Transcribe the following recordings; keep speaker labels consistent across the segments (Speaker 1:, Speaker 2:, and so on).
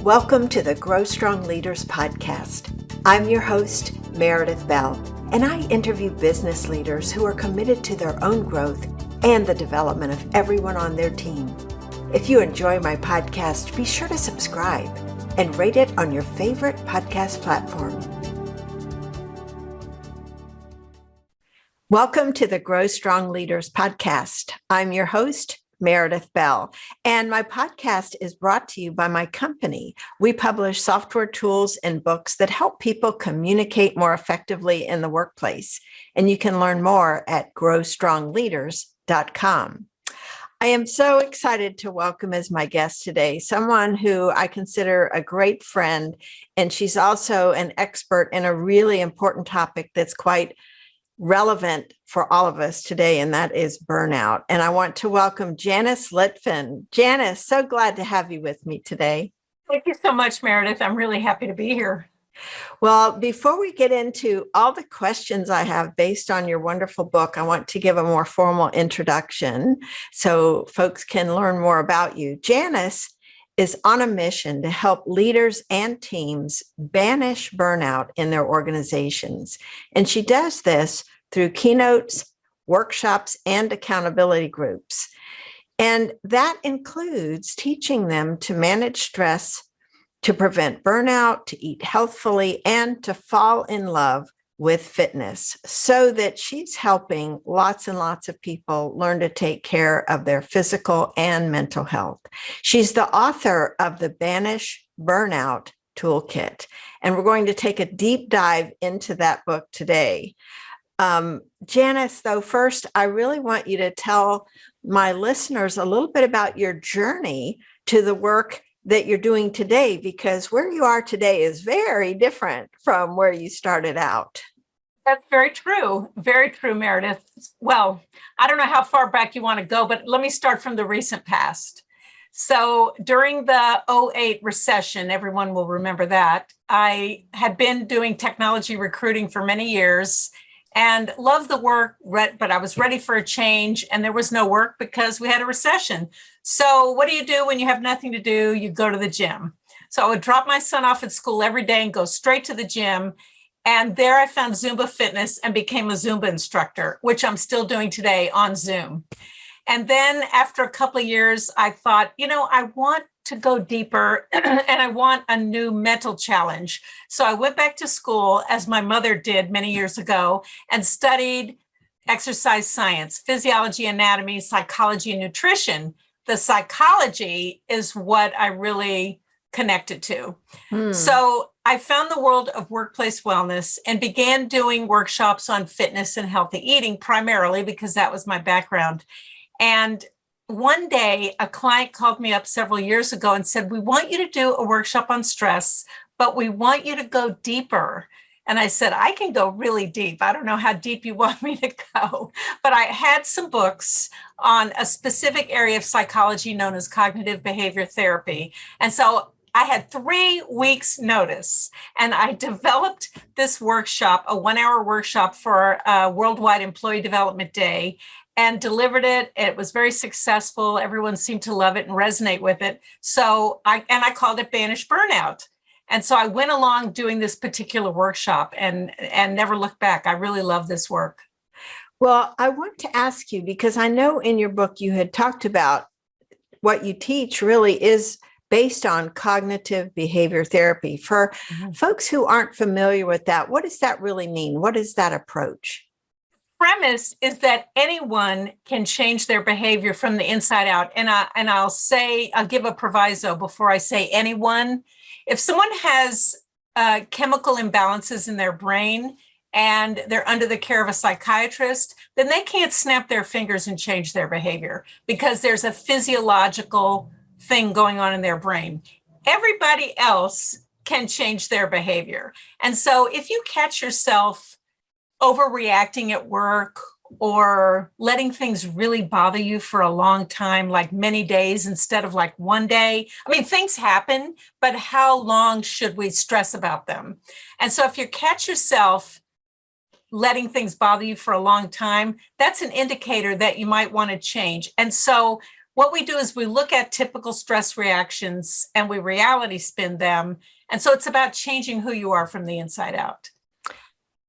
Speaker 1: Welcome to the Grow Strong Leaders podcast. I'm your host, Meredith Bell, and I interview business leaders who are committed to their own growth and the development of everyone on their team. If you enjoy my podcast, be sure to subscribe and rate it on your favorite podcast platform. Welcome to the Grow Strong Leaders podcast. I'm your host, Meredith Bell, and my podcast is brought to you by my company. We publish software tools and books that help people communicate more effectively in the workplace, and you can learn more at growstrongleaders.com. I am so excited to welcome as my guest today someone who I consider a great friend, and she's also an expert in a really important topic that's quite relevant for all of us today, and that is burnout. And I want to welcome Janice Litfin. Janice, so glad to have you with me today.
Speaker 2: Thank you so much, Meredith. I'm really happy to be here.
Speaker 1: Well, before we get into all the questions I have based on your wonderful book, I want to give a more formal introduction so folks can learn more about you. Janice is on a mission to help leaders and teams banish burnout in their organizations. And she does this through keynotes, workshops, and accountability groups. And that includes teaching them to manage stress, to prevent burnout, to eat healthfully, and to fall in love with fitness, so that she's helping lots and lots of people learn to take care of their physical and mental health. She's the author of the Banish Burnout Toolkit, and we're going to take a deep dive into that book today. Janice, though, first, I really want you to tell my listeners a little bit about your journey to the work that you're doing today, because where you are today is very different from where you started out.
Speaker 2: That's very true. Very true, Meredith. Well, I don't know how far back you want to go, but let me start from the recent past. So during the 2008 recession, everyone will remember that, I had been doing technology recruiting for many years and loved the work, but I was ready for a change, and there was no work because we had a recession. So what do you do when you have nothing to do? You go to the gym. So I would drop my son off at school every day and go straight to the gym. And there I found Zumba fitness and became a Zumba instructor, which I'm still doing today on Zoom. And then after a couple of years, I thought, I want to go deeper and I want a new mental challenge. So I went back to school, as my mother did many years ago, and studied exercise science, physiology, anatomy, psychology, and nutrition. The psychology is what I really connected to. So I found the world of workplace wellness and began doing workshops on fitness and healthy eating, primarily because that was my background. And one day, a client called me up several years ago and said, "We want you to do a workshop on stress, but we want you to go deeper." And I said, "I can go really deep. I don't know how deep you want me to go." But I had some books on a specific area of psychology known as cognitive behavior therapy. And so I had 3 weeks notice, and I developed this workshop, a 1-hour workshop for a Worldwide Employee Development Day, and delivered it. It was very successful. Everyone seemed to love it and resonate with it. So I called it Banish Burnout. And so I went along doing this particular workshop and never looked back. I really love this work.
Speaker 1: Well, I want to ask you, because I know in your book you had talked about what you teach really is based on cognitive behavior therapy. For folks who aren't familiar with that, what does that really mean? What is that approach?
Speaker 2: Premise is that anyone can change their behavior from the inside out. And I'll give a proviso before I say anyone. If someone has chemical imbalances in their brain and they're under the care of a psychiatrist, then they can't snap their fingers and change their behavior because there's a physiological thing going on in their brain. Everybody else can change their behavior. And so if you catch yourself overreacting at work or letting things really bother you for a long time, like many days instead of like one day. I mean, things happen, but how long should we stress about them? And so if you catch yourself letting things bother you for a long time, that's an indicator that you might want to change. And so what we do is we look at typical stress reactions and we reality spin them. And so it's about changing who you are from the inside out.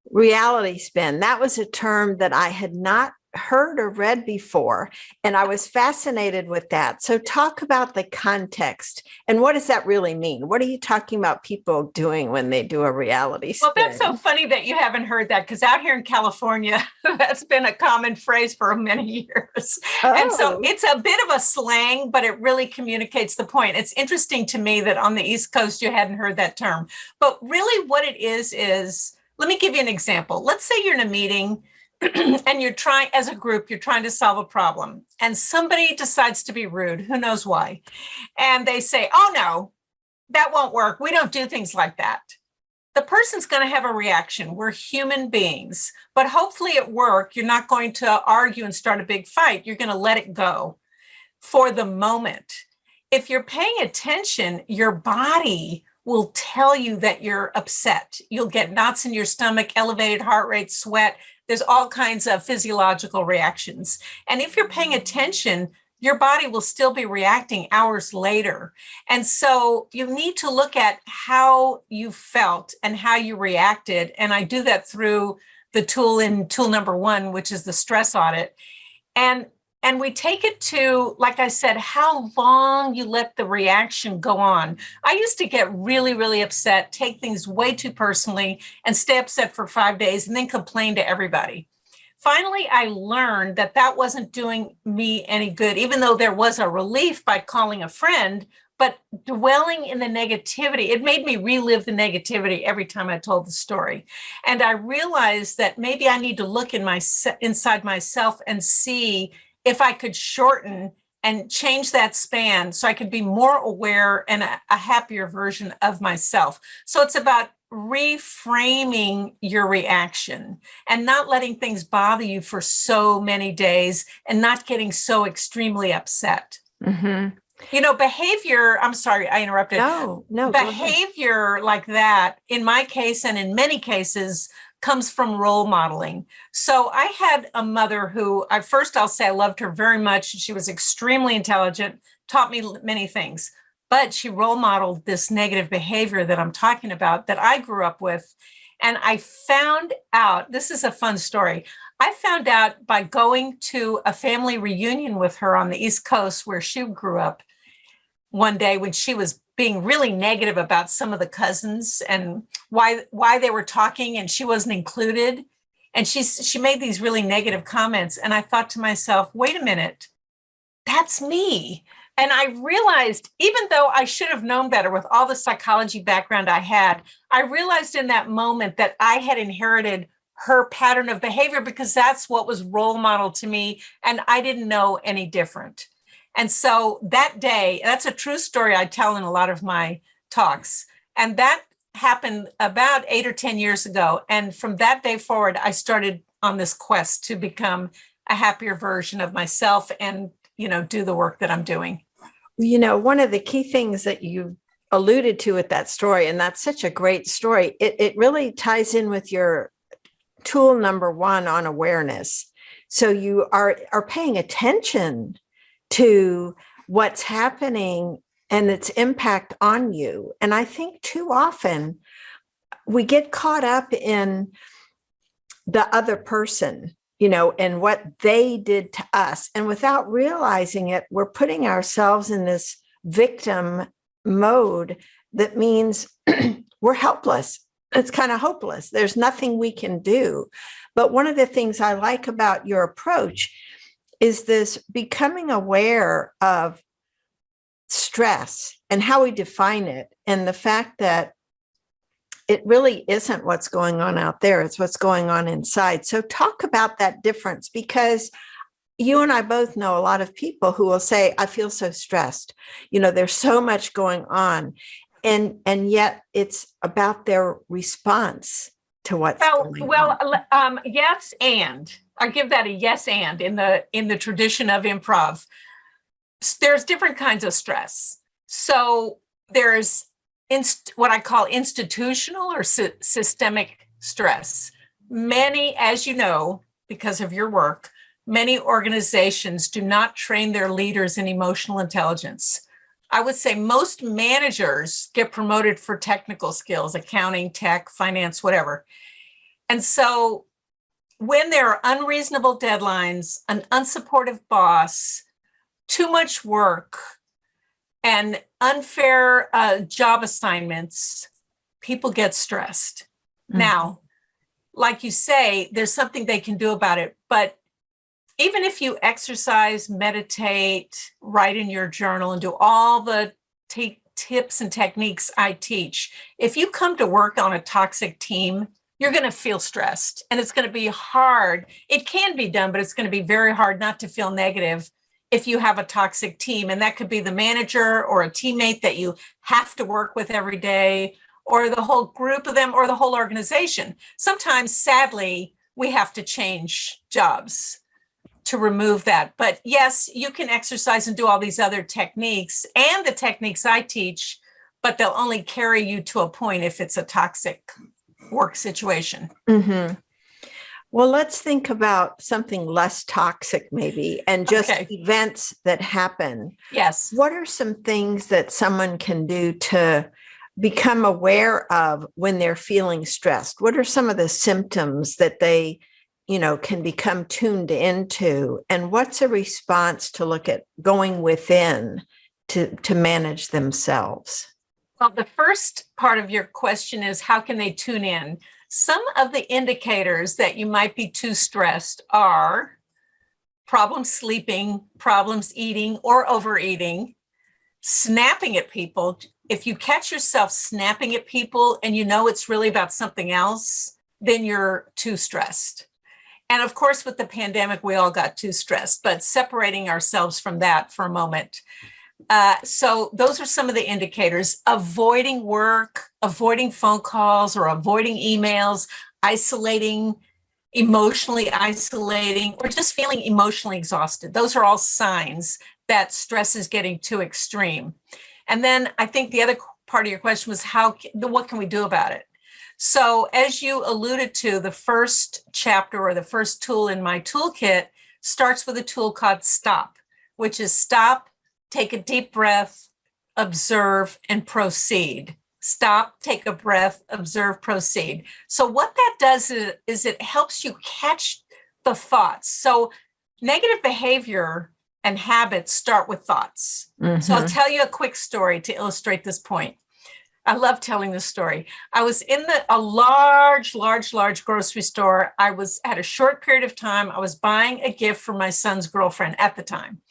Speaker 1: Reality spin. That was a term that I had not heard or read before, and I was fascinated with that. So talk about the context and what does that really mean? What are you talking about people doing when they do a reality spin?
Speaker 2: Well, that's so funny that you haven't heard that, because out here in California, that's been a common phrase for many years.
Speaker 1: Oh.
Speaker 2: And so it's a bit of a slang, but it really communicates the point. It's interesting to me that on the East Coast, you hadn't heard that term. But really what it is, let me give you an example. Let's say you're in a meeting and you're trying, as a group, you're trying to solve a problem, and somebody decides to be rude, who knows why, and they say, oh no, that won't work, we don't do things like that. The person's going to have a reaction. We're human beings, but hopefully at work, you're not going to argue and start a big fight. You're going to let it go for the moment. If you're paying attention, your body will tell you that you're upset. You'll get knots in your stomach, elevated heart rate, sweat. There's all kinds of physiological reactions. And if you're paying attention, your body will still be reacting hours later. And so you need to look at how you felt and how you reacted. And I do that through the tool in tool number 1, which is the stress audit. And we take it to, like I said, how long you let the reaction go on. I used to get really, really upset, take things way too personally, and stay upset for 5 days and then complain to everybody. Finally, I learned that that wasn't doing me any good, even though there was a relief by calling a friend, but dwelling in the negativity, it made me relive the negativity every time I told the story. And I realized that maybe I need to look inside myself and see if I could shorten and change that span so I could be more aware and a happier version of myself. So it's about reframing your reaction and not letting things bother you for so many days and not getting so extremely upset.
Speaker 1: Mm-hmm.
Speaker 2: You know, behavior, I'm sorry, I interrupted.
Speaker 1: No,
Speaker 2: behavior like that, in my case and in many cases, comes from role modeling. So I had a mother who, I'll say I loved her very much. She was extremely intelligent, taught me many things, but she role modeled this negative behavior that I'm talking about that I grew up with. And I found out, this is a fun story. I found out by going to a family reunion with her on the East Coast where she grew up one day when she was being really negative about some of the cousins and why they were talking and she wasn't included. And she made these really negative comments. And I thought to myself, wait a minute, that's me. And I realized, even though I should have known better with all the psychology background I had, I realized in that moment that I had inherited her pattern of behavior because that's what was role modeled to me. And I didn't know any different. And so that day, that's a true story I tell in a lot of my talks. And that happened about 8 or 10 years ago. And from that day forward, I started on this quest to become a happier version of myself and, do the work that I'm doing.
Speaker 1: One of the key things that you alluded to with that story, and that's such a great story, it really ties in with your tool number 1 on awareness. So you are paying attention to what's happening and its impact on you. And I think too often we get caught up in the other person, and what they did to us. And without realizing it, we're putting ourselves in this victim mode that means we're helpless. It's kind of hopeless. There's nothing we can do. But one of the things I like about your approach is this becoming aware of stress and how we define it, and the fact that it really isn't what's going on out there, it's what's going on inside. So talk about that difference, because you and I both know a lot of people who will say, I feel so stressed. There's so much going on. And yet it's about their response to what's going on.
Speaker 2: Yes, and I give that a yes and in the tradition of improv. There's different kinds of stress. So there's what I call institutional or systemic stress. Many, as you know, because of your work, many organizations do not train their leaders in emotional intelligence. I would say most managers get promoted for technical skills, accounting, tech, finance, whatever. And so when there are unreasonable deadlines, an unsupportive boss, too much work, and unfair job assignments, people get stressed. Mm-hmm. Now, like you say, there's something they can do about it. But even if you exercise, meditate, write in your journal, and do all the tips and techniques I teach, if you come to work on a toxic team, you're going to feel stressed, and it's going to be hard. It can be done, but it's going to be very hard not to feel negative if you have a toxic team. And that could be the manager or a teammate that you have to work with every day, or the whole group of them, or the whole organization. Sometimes, sadly, we have to change jobs to remove that. But yes, you can exercise and do all these other techniques and the techniques I teach, but they'll only carry you to a point if it's a toxic work situation.
Speaker 1: Mm-hmm. Well, let's think about something less toxic maybe, and just events that happen.
Speaker 2: Yes.
Speaker 1: What are some things that someone can do to become aware of when they're feeling stressed? What are some of the symptoms that they, can become tuned into? And what's a response to look at going within to manage themselves?
Speaker 2: Well, the first part of your question is, how can they tune in? Some of the indicators that you might be too stressed are problems sleeping, problems eating or overeating, snapping at people. If you catch yourself snapping at people and it's really about something else, then you're too stressed. And of course, with the pandemic, we all got too stressed, but separating ourselves from that for a moment. So those are some of the indicators: avoiding work, avoiding phone calls or avoiding emails, emotionally isolating, or just feeling emotionally exhausted. Those are all signs that stress is getting too extreme. And then I think the other part of your question was what can we do about it? So as you alluded to, the first chapter or the first tool in my toolkit starts with a tool called STOP, which is stop, take a deep breath, observe, and proceed. Stop, take a breath, observe, proceed. So what that does is it helps you catch the thoughts. So negative behavior and habits start with thoughts. Mm-hmm. So I'll tell you a quick story to illustrate this point. I love telling this story. I was in a large grocery store. I was at a short period of time. I was buying a gift for my son's girlfriend at the time.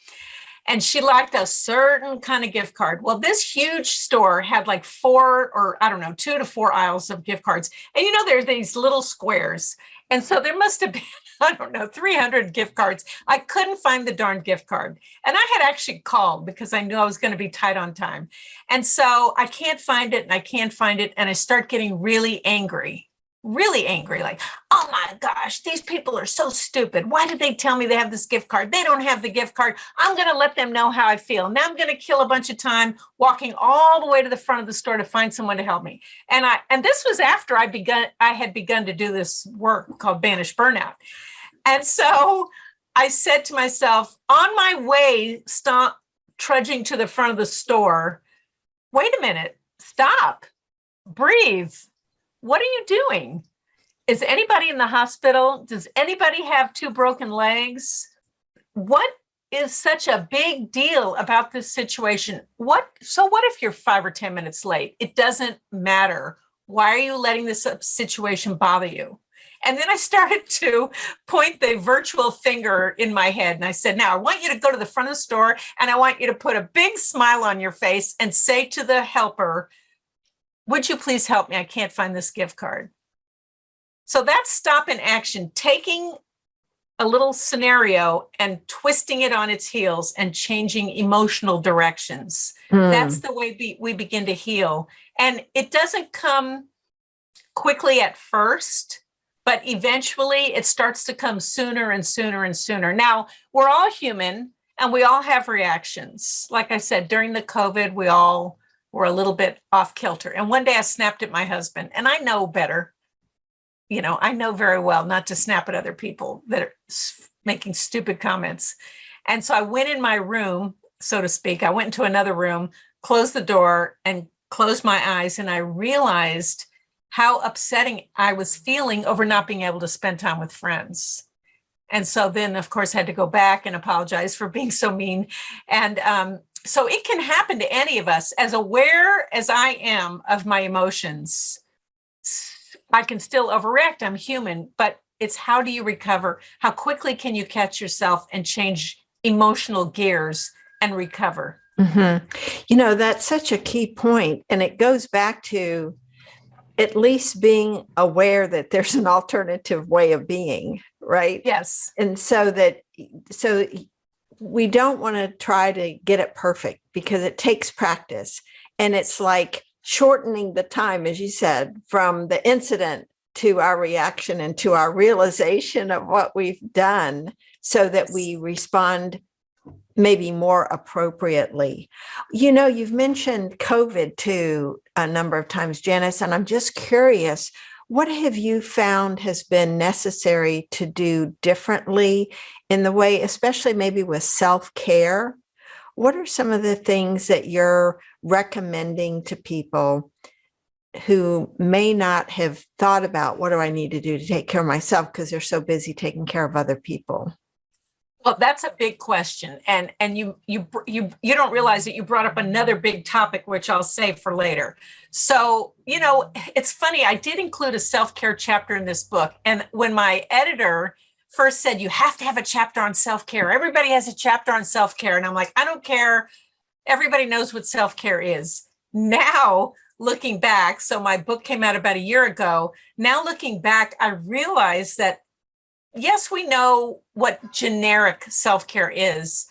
Speaker 2: And she liked a certain kind of gift card. Well, this huge store had like 2 to 4 aisles of gift cards. And there's these little squares. And so there must have been, 300 gift cards. I couldn't find the darn gift card. And I had actually called because I knew I was going to be tight on time. And so I can't find it and I can't find it. And I start getting really angry, like, oh my gosh, these people are so stupid. Why did they tell me they have this gift card? They don't have the gift card. I'm going to let them know how I feel. Now I'm going to kill a bunch of time walking all the way to the front of the store to find someone to help me. And this was after I had begun to do this work called Banish Burnout. And so I said to myself, on my way, stop trudging to the front of the store. Wait a minute, stop, breathe. What are you doing? Is anybody in the hospital? Does anybody have 2 broken legs? What is such a big deal about this situation? What if you're 5 or 10 minutes late? It doesn't matter. Why are you letting this situation bother you? And then I started to point the virtual finger in my head. And I said, now I want you to go to the front of the store and I want you to put a big smile on your face and say to the helper, would you please help me? I can't find this gift card. So that's stop in action, taking a little scenario and twisting it on its heels and changing emotional directions. That's the way we begin to heal. And it doesn't come quickly at first, but eventually it starts to come sooner and sooner and sooner. Now, we're all human and we all have reactions. Like I said, during the COVID, we all were a little bit off kilter. And one day I snapped at my husband, and I know better. I know very well not to snap at other people that are making stupid comments. And so I went in my room, so to speak. I went into another room, closed the door, and closed my eyes. And I realized how upsetting I was feeling over not being able to spend time with friends. And so then, of course, I had to go back and apologize for being so mean. And so it can happen to any of us. As aware as I am of my emotions, I can still overreact. I'm human, but it's how do you recover? How quickly can you catch yourself and change emotional gears and recover?
Speaker 1: Mm-hmm. That's such a key point. And it goes back to at least being aware that there's an alternative way of being, right?
Speaker 2: Yes.
Speaker 1: And so we don't want to try to get it perfect because it takes practice. And it's like shortening the time, as you said, from the incident to our reaction and to our realization of what we've done so that we respond maybe more appropriately. You've mentioned COVID too a number of times, Janice, and I'm just curious, what have you found has been necessary to do differently in the way, especially maybe with self-care? What are some of the things that you're recommending to people who may not have thought about what do I need to do to take care of myself because they're so busy taking care of other people?
Speaker 2: Well, that's a big question, and you don't realize that you brought up another big topic, which I'll save for later. So, it's funny. I did include a self-care chapter in this book, and when my editor first said you have to have a chapter on self-care, everybody has a chapter on self-care, and I'm like, I don't care. Everybody knows what self-care is. Now, looking back, so my book came out about a year ago. Now, looking back, I realized that yes, we know what generic self-care is,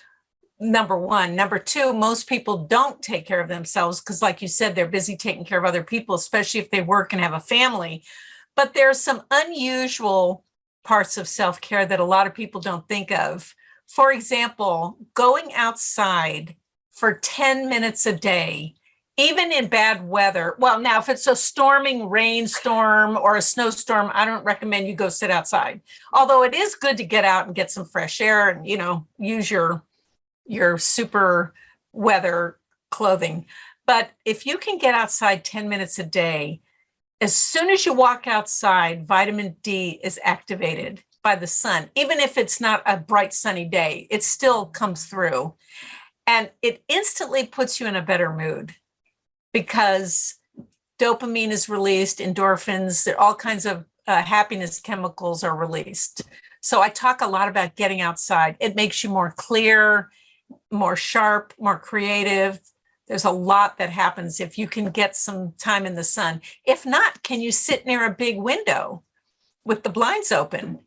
Speaker 2: number one. Number two, most people don't take care of themselves because, like you said, they're busy taking care of other people, especially if they work and have a family. But there's some unusual parts of self-care that a lot of people don't think of. For example, going outside for 10 minutes a day, even in bad weather. Well, now, if it's a storming rainstorm or a snowstorm, I don't recommend you go sit outside. Although it is good to get out and get some fresh air and, use your super weather clothing. But if you can get outside 10 minutes a day, as soon as you walk outside, vitamin D is activated by the sun. Even if it's not a bright sunny day, it still comes through. And it instantly puts you in a better mood, because dopamine is released, endorphins, all kinds of happiness chemicals are released. So I talk a lot about getting outside. It makes you more clear, more sharp, more creative. There's a lot that happens if you can get some time in the sun. If not, can you sit near a big window with the blinds open?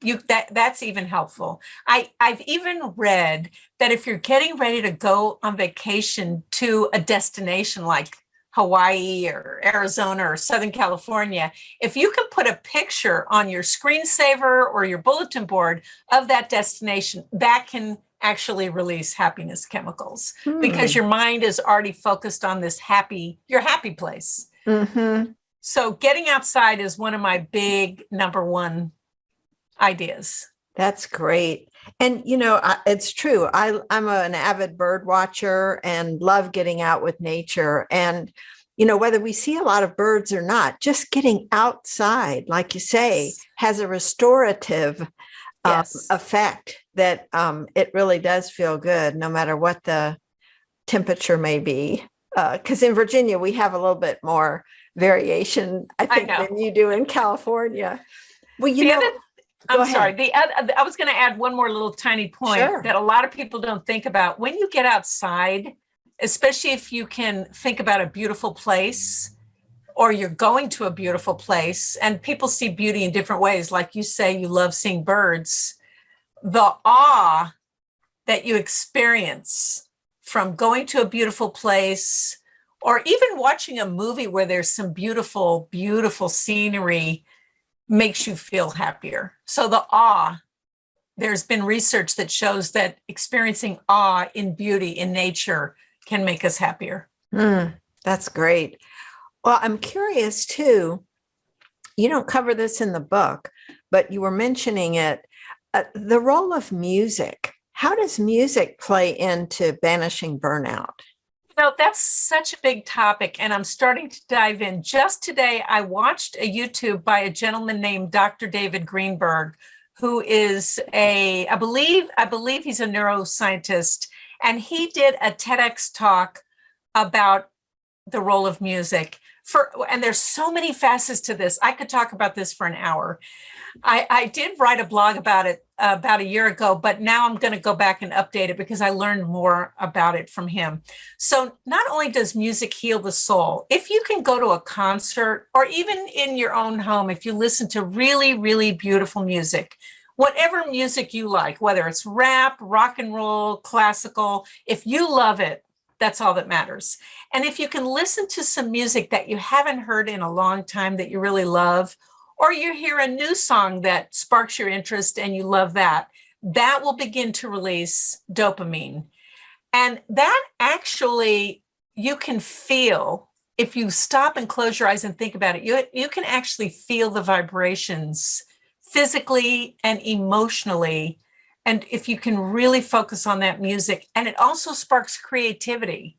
Speaker 2: That's even helpful. I've even read that if you're getting ready to go on vacation to a destination like Hawaii or Arizona or Southern California, if you can put a picture on your screensaver or your bulletin board of that destination, that can actually release happiness chemicals because your mind is already focused on your happy place. Mm-hmm. So getting outside is one of my big number one ideas.
Speaker 1: That's great. And, it's true. I'm an avid bird watcher and love getting out with nature. And, whether we see a lot of birds or not, just getting outside, like you say, has a restorative effect that it really does feel good, no matter what the temperature may be. Because in Virginia, we have a little bit more variation, I think, than you do in California. Well,
Speaker 2: I'm sorry. I was going to add one more little tiny point that a lot of people don't think about. When you get outside, especially if you can think about a beautiful place or you're going to a beautiful place, and people see beauty in different ways. Like you say, you love seeing birds. The awe that you experience from going to a beautiful place or even watching a movie where there's some beautiful, beautiful scenery makes you feel happier. So the awe, there's been research that shows that experiencing awe in beauty in nature can make us happier.
Speaker 1: That's great. Well, I'm curious too, you don't cover this in the book, but you were mentioning it. the role of music. How does music play into banishing burnout?
Speaker 2: That's such a big topic, and I'm starting to dive in. Just today, I watched a YouTube by a gentleman named Dr. David Greenberg, who is I believe he's a neuroscientist, and he did a TEDx talk about the role of music. And there's so many facets to this. I could talk about this for an hour. I did write a blog about it about a year ago, but now I'm going to go back and update it because I learned more about it from him. So not only does music heal the soul, if you can go to a concert or even in your own home, if you listen to really, really beautiful music, whatever music you like, whether it's rap, rock and roll, classical, if you love it, that's all that matters. And if you can listen to some music that you haven't heard in a long time that you really love, or you hear a new song that sparks your interest and you love that, that will begin to release dopamine. And that actually you can feel if you stop and close your eyes and think about it. You can actually feel the vibrations physically and emotionally. And if you can really focus on that music, and it also sparks creativity.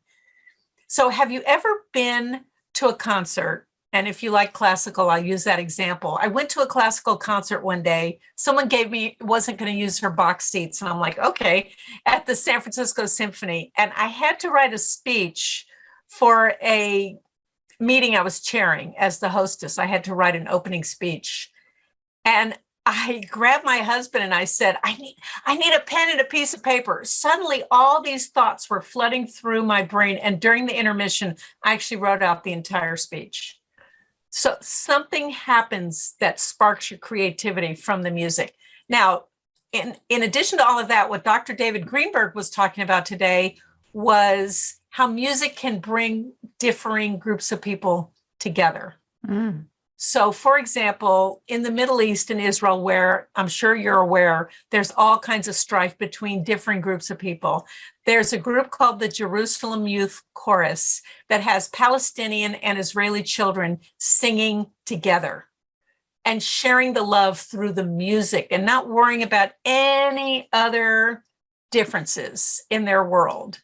Speaker 2: So have you ever been to a concert? And if you like classical, I'll use that example. I went to a classical concert one day. Someone wasn't going to use her box seats. And I'm like, okay, at the San Francisco Symphony. And I had to write a speech for a meeting I was chairing as the hostess. I had to write an opening speech. And I grabbed my husband and I said, I need a pen and a piece of paper. Suddenly, all these thoughts were flooding through my brain. And during the intermission, I actually wrote out the entire speech. So something happens that sparks your creativity from the music. Now, in addition to all of that, what Dr. David Greenberg was talking about today was how music can bring differing groups of people together. Mm. So, for example, in the Middle East and Israel, where I'm sure you're aware, there's all kinds of strife between different groups of people. There's a group called the Jerusalem Youth Chorus that has Palestinian and Israeli children singing together and sharing the love through the music and not worrying about any other differences in their world.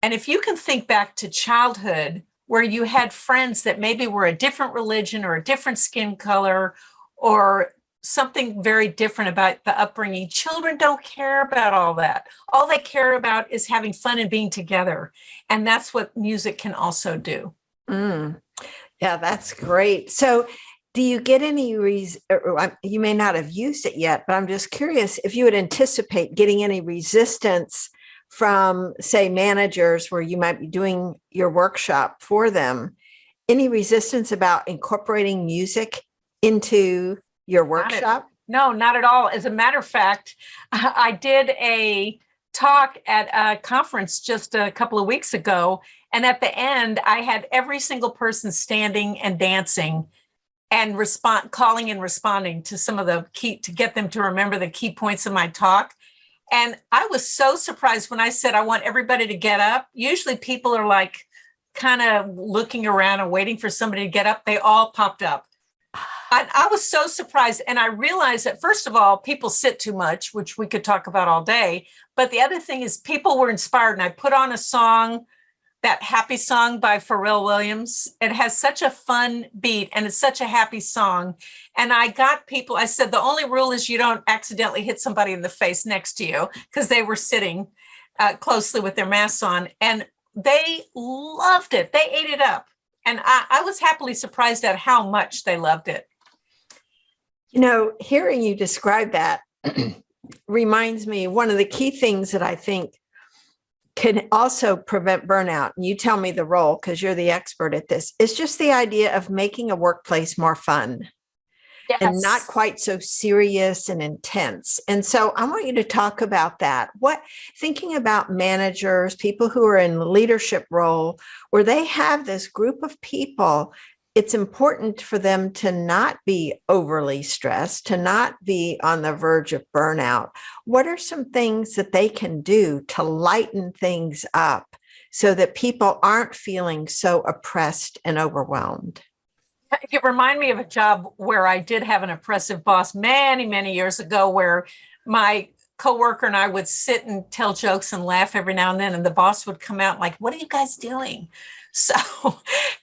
Speaker 2: And if you can think back to childhood, where you had friends that maybe were a different religion or a different skin color or something very different about the upbringing. Children don't care about all that. All they care about is having fun and being together. And that's what music can also do.
Speaker 1: Mm. Yeah, that's great. So do you get any you may not have used it yet, but I'm just curious if you would anticipate getting any resistance from, say, managers where you might be doing your workshop for them, any resistance about incorporating music into your workshop?
Speaker 2: No, not at all. As a matter of fact, I did a talk at a conference just a couple of weeks ago. And at the end, I had every single person standing and dancing and calling and responding to some of the to get them to remember the key points of my talk. And I was so surprised when I said, I want everybody to get up. Usually people are like kind of looking around and waiting for somebody to get up. They all popped up. I was so surprised. And I realized that, first of all, people sit too much, which we could talk about all day. But the other thing is people were inspired. And I put on a song, that happy song by Pharrell Williams. It has such a fun beat and it's such a happy song. And I got people, I said, the only rule is you don't accidentally hit somebody in the face next to you, because they were sitting closely with their masks on. And they loved it. They ate it up. And I was happily surprised at how much they loved it.
Speaker 1: You know, hearing you describe that reminds me, one of the key things that I think can also prevent burnout, and you tell me the role because you're the expert at this, is just the idea of making a workplace more fun. Yes. And not quite so serious and intense. And so I want you to talk about that. Thinking about managers, people who are in leadership role, where they have this group of people, it's important for them to not be overly stressed, to not be on the verge of burnout. What are some things that they can do to lighten things up so that people aren't feeling so oppressed and overwhelmed?
Speaker 2: You remind me of a job where I did have an oppressive boss many, many years ago, where my coworker and I would sit and tell jokes and laugh every now and then, and the boss would come out like, "What are you guys doing?" So,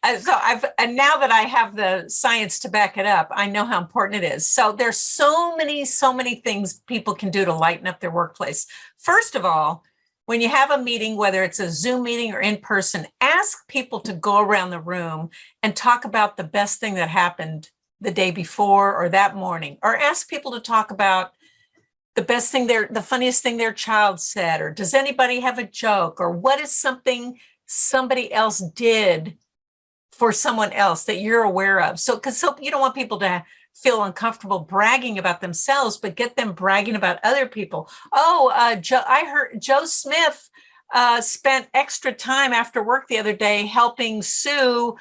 Speaker 2: and now that I have the science to back it up, I know how important it is. So there's so many things people can do to lighten up their workplace. First of all, when you have a meeting, whether it's a Zoom meeting or in person, ask people to go around the room and talk about the best thing that happened the day before or that morning, or ask people to talk about the funniest thing their child said, or does anybody have a joke, or what is something somebody else did for someone else that you're aware of. So you don't want people to feel uncomfortable bragging about themselves, but get them bragging about other people. I heard Joe Smith spent extra time after work the other day helping Sue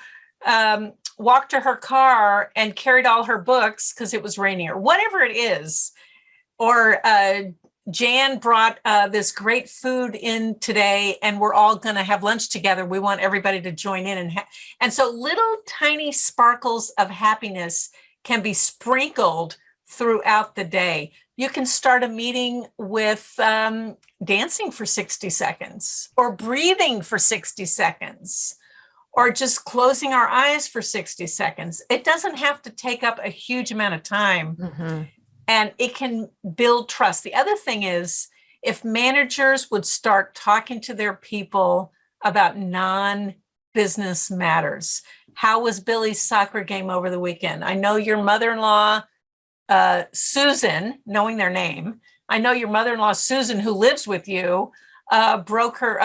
Speaker 2: walk to her car and carried all her books because it was raining, or whatever it is. Or Jan brought this great food in today, and we're all going to have lunch together. We want everybody to join in. And so little tiny sparkles of happiness can be sprinkled throughout the day. You can start a meeting with dancing for 60 seconds, or breathing for 60 seconds, or just closing our eyes for 60 seconds. It doesn't have to take up a huge amount of time. Mm-hmm. And it can build trust. The other thing is, if managers would start talking to their people about non-business matters. How was Billy's soccer game over the weekend? I know your mother-in-law, Susan, knowing their name, I know your mother-in-law, Susan, who lives with you,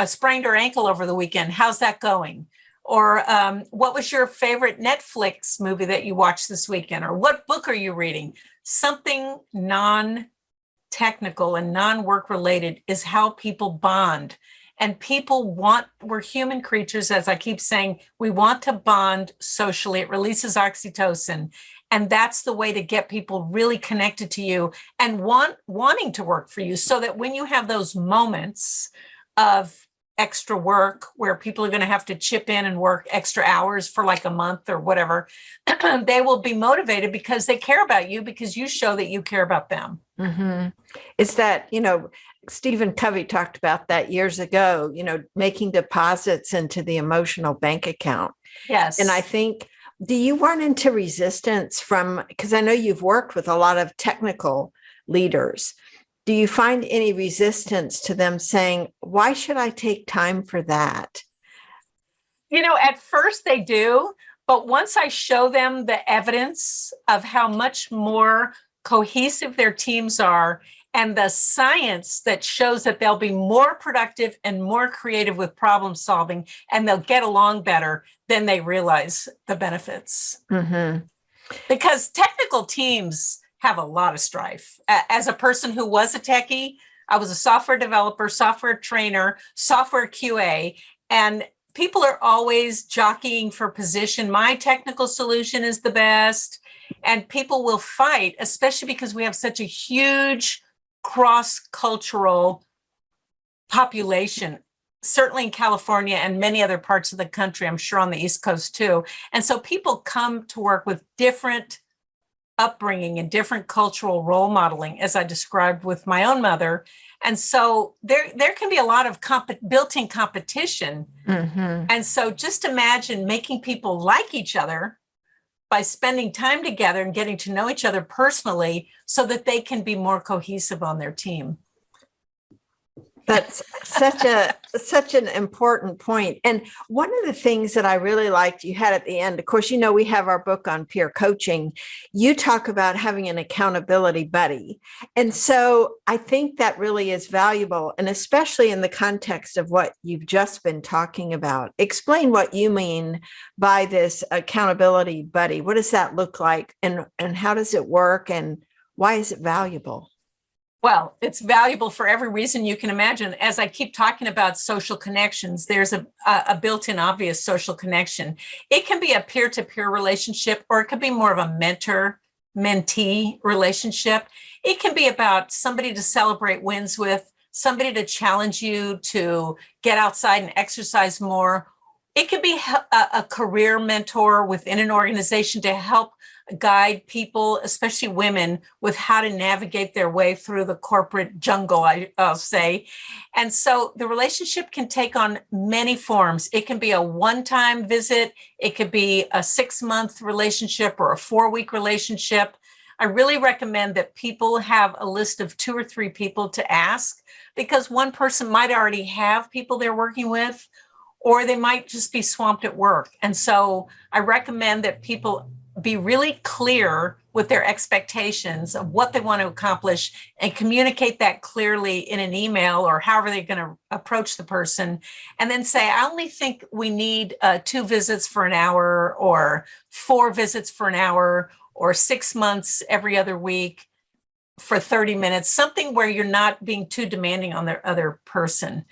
Speaker 2: sprained her ankle over the weekend. How's that going? Or what was your favorite Netflix movie that you watched this weekend? Or what book are you reading? Something non-technical and non-work related is how people bond. And we're human creatures, as I keep saying, we want to bond socially. It releases oxytocin. And that's the way to get people really connected to you and wanting to work for you, so that when you have those moments of extra work where people are going to have to chip in and work extra hours for like a month or whatever, they will be motivated because they care about you, because you show that you care about them.
Speaker 1: Mm-hmm. Is that, Stephen Covey talked about that years ago, making deposits into the emotional bank account.
Speaker 2: Yes.
Speaker 1: And I think, do you run into resistance because I know you've worked with a lot of technical leaders. Do you find any resistance to them saying, why should I take time for that?
Speaker 2: At first they do, but once I show them the evidence of how much more cohesive their teams are, and the science that shows that they'll be more productive and more creative with problem solving, and they'll get along better, then they realize the benefits. Mm-hmm. Because technical teams have a lot of strife. As a person who was a techie, I was a software developer, software trainer, software QA, and people are always jockeying for position. My technical solution is the best. And people will fight, especially because we have such a huge cross-cultural population, certainly in California and many other parts of the country, I'm sure on the East Coast too. And so people come to work with different upbringing and different cultural role modeling, as I described with my own mother. And so there can be a lot of built-in competition. Mm-hmm. And so just imagine making people like each other by spending time together and getting to know each other personally, so that they can be more cohesive on their team.
Speaker 1: That's such an important point. And one of the things that I really liked you had at the end, of course, we have our book on peer coaching. You talk about having an accountability buddy. And so I think that really is valuable, and especially in the context of what you've just been talking about. Explain what you mean by this accountability buddy. What does that look like, and how does it work, and why is it valuable?
Speaker 2: Well, it's valuable for every reason you can imagine. As I keep talking about social connections, there's a built-in obvious social connection. It can be a peer-to-peer relationship, or it could be more of a mentor-mentee relationship. It can be about somebody to celebrate wins with, somebody to challenge you to get outside and exercise more, It could be a career mentor within an organization to help guide people, especially women, with how to navigate their way through the corporate jungle, I'll say. And so the relationship can take on many forms. It can be a one-time visit. It could be a 6-month relationship or a 4-week relationship. I really recommend that people have a list of 2 or 3 people to ask, because one person might already have people they're working with, or they might just be swamped at work. And so I recommend that people be really clear with their expectations of what they want to accomplish and communicate that clearly in an email or however they're going to approach the person. And then say, I only think we need 2 visits for an hour, or 4 visits for an hour, or 6 months every other week for 30 minutes, something where you're not being too demanding on the other person.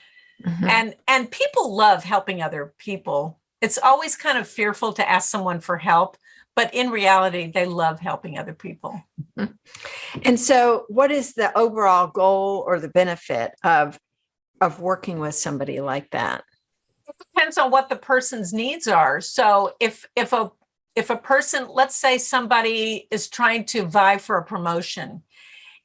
Speaker 2: And people love helping other people. It's always kind of fearful to ask someone for help, but in reality, they love helping other people.
Speaker 1: And so what is the overall goal or the benefit of working with somebody like that?
Speaker 2: It depends on what the person's needs are. So if a person, let's say somebody is trying to vie for a promotion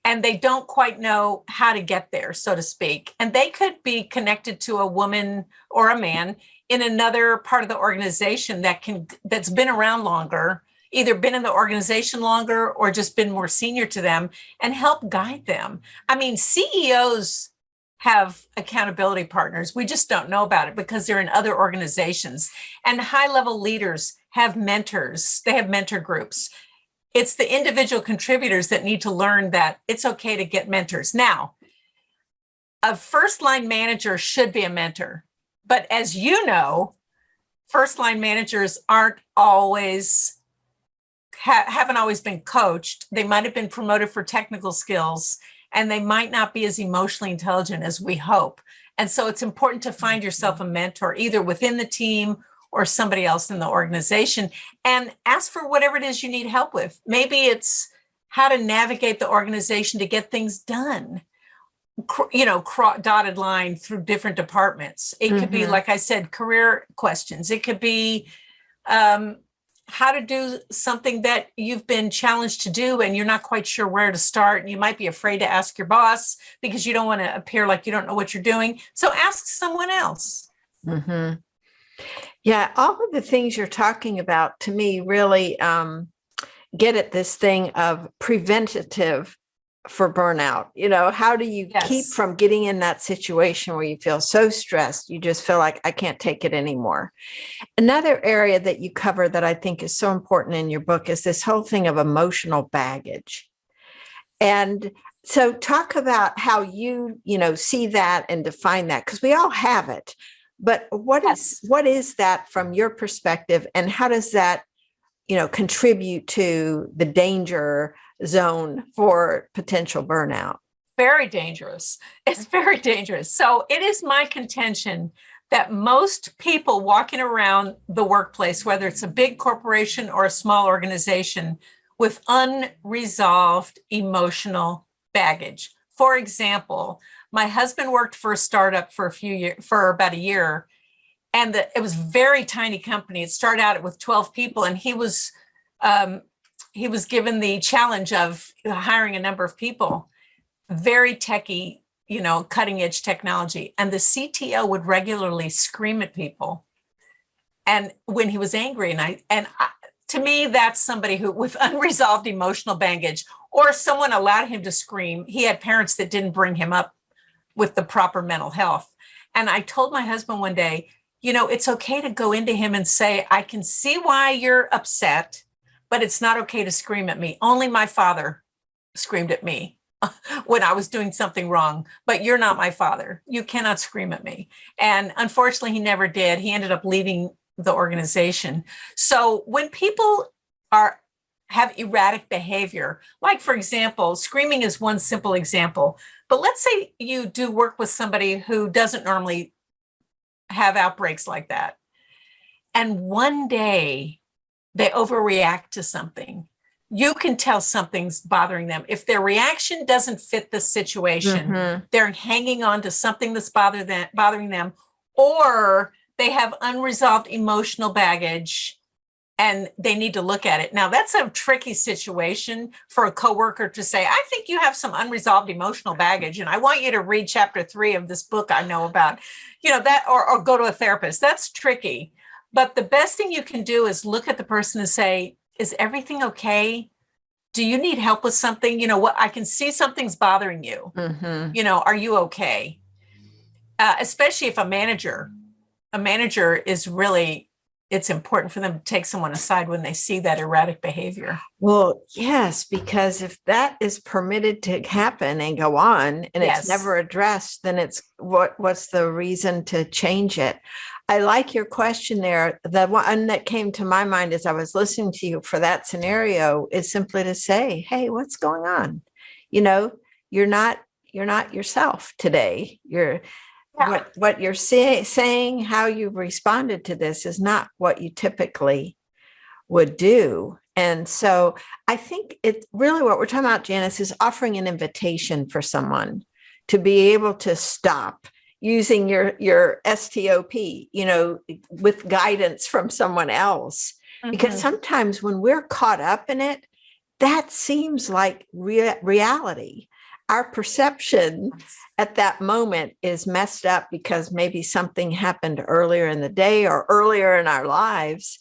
Speaker 2: and they don't quite know how to get there, so to speak, and they could be connected to a woman or a man in another part of the organization that's been around longer, either been in the organization longer or just been more senior to them, and help guide them. I mean, CEOs have accountability partners. We just don't know about it because they're in other organizations. And high-level leaders have mentors. They have mentor groups. It's the individual contributors that need to learn that it's okay to get mentors. Now, a first-line manager should be a mentor. But as you know, first-line managers aren't always, haven't always been coached. They might have been promoted for technical skills, and they might not be as emotionally intelligent as we hope. And so it's important to find yourself a mentor, either within the team or somebody else in the organization, and ask for whatever it is you need help with. Maybe it's how to navigate the organization to get things done, dotted line through different departments. It could be, like I said, career questions. It could be how to do something that you've been challenged to do and you're not quite sure where to start. And you might be afraid to ask your boss because you don't want to appear like you don't know what you're doing. So ask someone else.
Speaker 1: Yeah, all of the things you're talking about to me really get at this thing of preventative for burnout. How do you keep from getting in that situation where you feel so stressed, you just feel like I can't take it anymore? Another area that you cover that I think is so important in your book is this whole thing of emotional baggage. And so talk about how you see that and define that, because we all have it. But what is that from your perspective, and how does that, contribute to the danger zone for potential burnout?
Speaker 2: Very dangerous. It's very dangerous. So it is my contention that most people walking around the workplace, whether it's a big corporation or a small organization, with unresolved emotional baggage. For example, my husband worked for a startup for about a year, and it was a very tiny company. It started out with 12 people, and he was given the challenge of hiring a number of people, very techie, cutting edge technology. And the CTO would regularly scream at people, and when he was angry, to me, that's somebody who with unresolved emotional baggage, or someone allowed him to scream. He had parents that didn't bring him up with the proper mental health. And I told my husband one day, it's okay to go into him and say, I can see why you're upset, but it's not okay to scream at me. Only my father screamed at me when I was doing something wrong, but you're not my father. You cannot scream at me. And unfortunately, he never did. He ended up leaving the organization. So when people have erratic behavior, like, for example, screaming is one simple example, but let's say you do work with somebody who doesn't normally have outbreaks like that, and one day they overreact to something. You can tell something's bothering them. If their reaction doesn't fit the situation, they're hanging on to something that's bothering them, or they have unresolved emotional baggage and they need to look at it. Now, that's a tricky situation for a coworker to say, I think you have some unresolved emotional baggage, and I want you to read chapter 3 of this book I know about, that, or go to a therapist. That's tricky. But the best thing you can do is look at the person and say, is everything okay? Do you need help with something? What, I can see something's bothering you.
Speaker 1: Mm-hmm.
Speaker 2: Are you okay? Especially if a manager is really, it's important for them to take someone aside when they see that erratic behavior.
Speaker 1: Well, yes, because if that is permitted to happen and go on and
Speaker 2: Yes.
Speaker 1: it's never addressed, then it's what's the reason to change it? I like your question there. The one that came to my mind as I was listening to you for that scenario is simply to say, hey, what's going on? You're not yourself today. What you're saying, how you've responded to this is not what you typically would do. And so I think it's really what we're talking about, Janice, is offering an invitation for someone to be able to stop using your STOP, with guidance from someone else. Because sometimes when we're caught up in it, that seems like reality. Our perception at that moment is messed up because maybe something happened earlier in the day or earlier in our lives.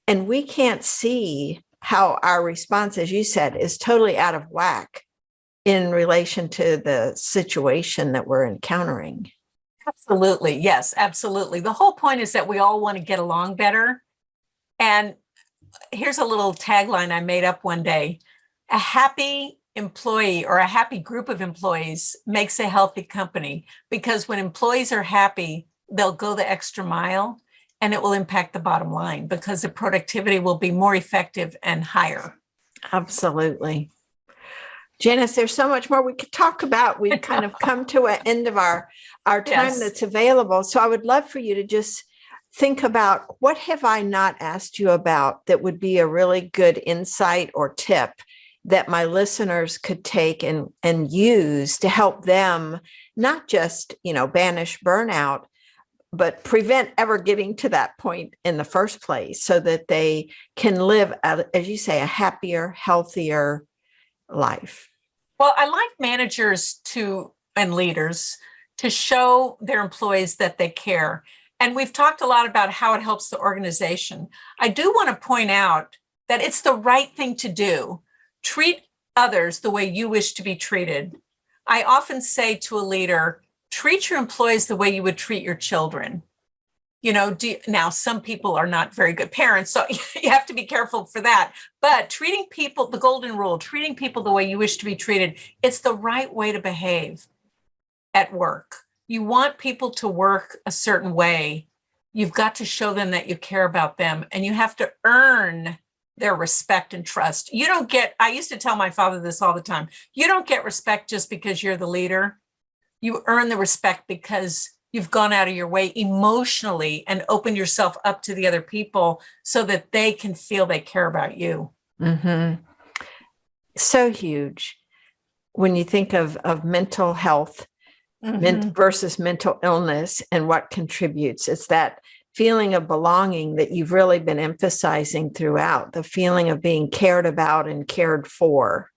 Speaker 1: And we can't see how our response, as you said, is totally out of whack in relation to the situation that we're encountering.
Speaker 2: Absolutely. Yes, absolutely. The whole point is that we all want to get along better. And here's a little tagline I made up one day. A happy employee or a happy group of employees makes a healthy company, because when employees are happy, they'll go the extra mile, and it will impact the bottom line because the productivity will be more effective and higher.
Speaker 1: Absolutely. Janice, there's so much more we could talk about. We've kind of come to an end of our time
Speaker 2: Yes.
Speaker 1: That's available. So I would love for you to just think about, what have I not asked you about that would be a really good insight or tip that my listeners could take and use to help them not just, banish burnout, but prevent ever getting to that point in the first place, so that they can live, as you say, a happier, healthier life.
Speaker 2: Well, I like managers and leaders to show their employees that they care. And we've talked a lot about how it helps the organization. I do want to point out that it's the right thing to do. Treat others the way you wish to be treated. I often say to a leader, treat your employees the way you would treat your children. Now some people are not very good parents, so you have to be careful for that. But treating people, the golden rule, treating people the way you wish to be treated, it's the right way to behave at work. You want people to work a certain way. You've got to show them that you care about them, and you have to earn their respect and trust. I used to tell my father this all the time. You don't get respect just because you're the leader. You earn the respect because you've gone out of your way emotionally and opened yourself up to the other people so that they can feel they care about you.
Speaker 1: Mm-hmm. So huge when you think of mental health versus mental illness and what contributes. It's that feeling of belonging that you've really been emphasizing throughout, the feeling of being cared about and cared for.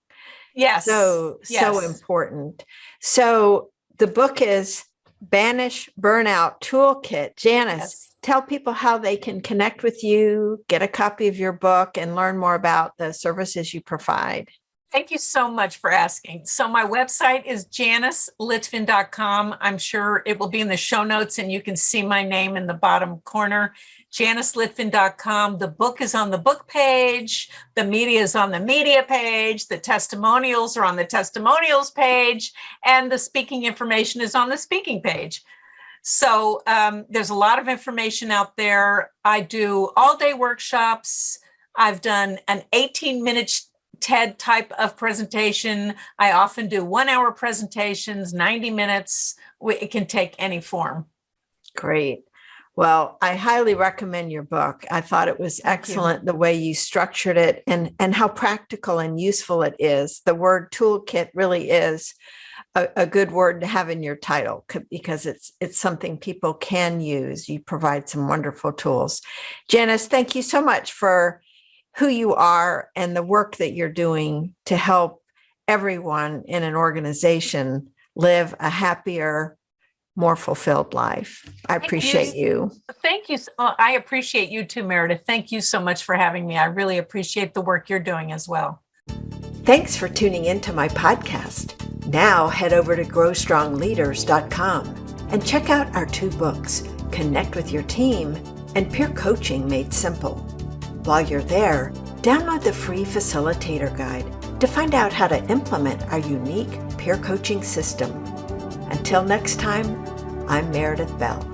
Speaker 2: Yes.
Speaker 1: So important. So the book is Banish Burnout Toolkit. Janice, tell people how they can connect with you, get a copy of your book, and learn more about the services you provide.
Speaker 2: Thank you so much for asking. So my website is janicelitvin.com. I'm sure it will be in the show notes, and you can see my name in the bottom corner, janicelitvin.com. The book is on the book page. The media is on the media page. The testimonials are on the testimonials page. And the speaking information is on the speaking page. So there's a lot of information out there. I do all-day workshops. I've done an 18-minute TED type of presentation. I often do 1-hour presentations, 90 minutes. It can take any form.
Speaker 1: Great. Well, I highly recommend your book. I thought it was excellent the way you structured it and how practical and useful it is. The word toolkit really is a good word to have in your title because it's something people can use. You provide some wonderful tools. Janice, thank you so much for who you are and the work that you're doing to help everyone in an organization live a happier, more fulfilled life. I appreciate you.
Speaker 2: Thank you. I appreciate you too, Meredith. Thank you so much for having me. I really appreciate the work you're doing as well.
Speaker 1: Thanks for tuning into my podcast. Now head over to growstrongleaders.com and check out our 2 books, Connect with Your Team and Peer Coaching Made Simple. While you're there, download the free facilitator guide to find out how to implement our unique peer coaching system. Until next time, I'm Meredith Bell.